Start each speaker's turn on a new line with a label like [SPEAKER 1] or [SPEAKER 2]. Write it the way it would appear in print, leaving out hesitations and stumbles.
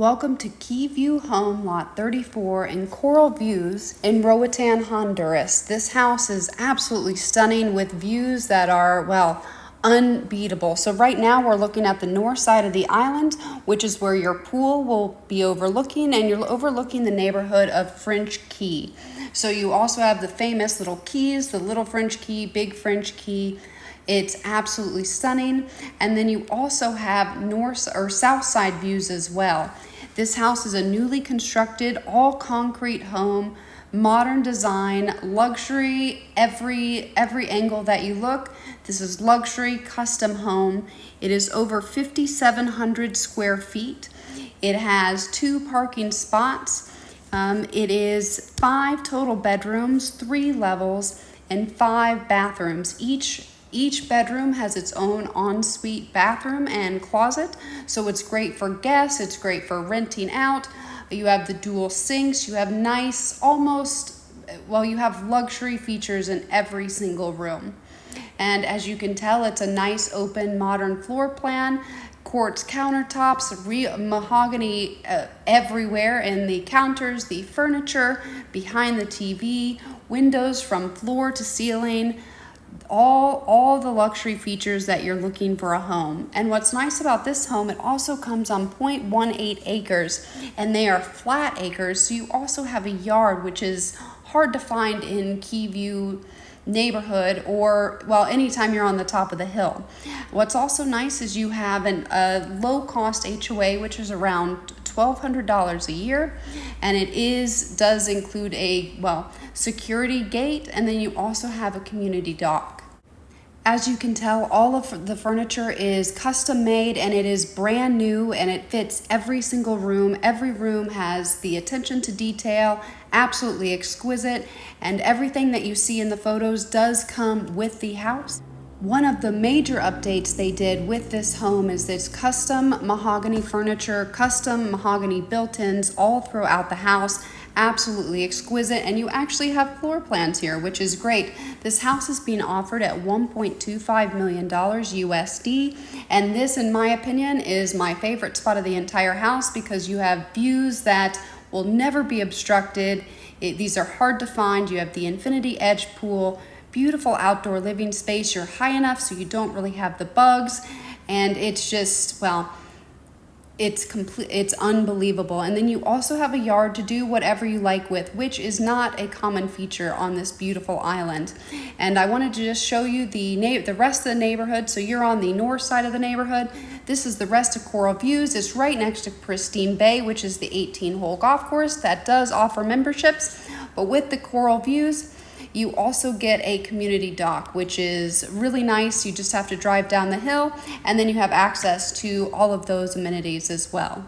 [SPEAKER 1] Welcome to Keyview Home Lot 34 in Coral Views in Roatan, Honduras. This house is absolutely stunning with views that are, well, unbeatable. So right now we're looking at the north side of the island, which is where your pool will be overlooking, and you're overlooking the neighborhood of French Quay. So you also have the famous little keys, the Little French Quay, Big French Quay. It's absolutely stunning. And then you also have north or south side views as well. This house is a newly constructed, all concrete home, modern design, luxury, every angle that you look. This is luxury, custom home. It is over 5,700 square feet. It has 2 parking spots. It is 5 total bedrooms, 3 levels, and 5 bathrooms. Each bedroom has its own ensuite bathroom and closet, so it's great for guests, it's great for renting out. You have the dual sinks, you have nice, you have luxury features in every single room. And as you can tell, it's a nice open modern floor plan, quartz countertops, mahogany everywhere in the counters, the furniture, behind the TV, windows from floor to ceiling. All the luxury features that you're looking for a home. And what's nice about this home, it also comes on 0.18 acres, and they are flat acres, so you also have a yard, which is hard to find in Keyview neighborhood or, well, anytime you're on the top of the hill. What's also nice is you have a low-cost HOA, which is around $1,200 a year, and it does include a security gate, and then you also have a community dock. As you can tell, all of the furniture is custom made, and it is brand new, and it fits every single room. Every room has the attention to detail, absolutely exquisite, and everything that you see in the photos does come with the house. One of the major updates they did with this home is this custom mahogany furniture, custom mahogany built-ins all throughout the house. Absolutely exquisite, and you actually have floor plans here, which is great. This house is being offered at $1.25 million USD, and this, in my opinion, is my favorite spot of the entire house because you have views that will never be obstructed. These are hard to find. You have the infinity edge pool, beautiful outdoor living space. You're high enough so you don't really have the bugs, and it's just, it's unbelievable. And then you also have a yard to do whatever you like with, which is not a common feature on this beautiful island. And I wanted to just show you the rest of the neighborhood. So you're on the north side of the neighborhood. This is the rest of Coral Views. It's right next to Pristine Bay, which is the 18-hole golf course that does offer memberships. But with the Coral Views, you also get a community dock, which is really nice. You just have to drive down the hill, and then you have access to all of those amenities as well.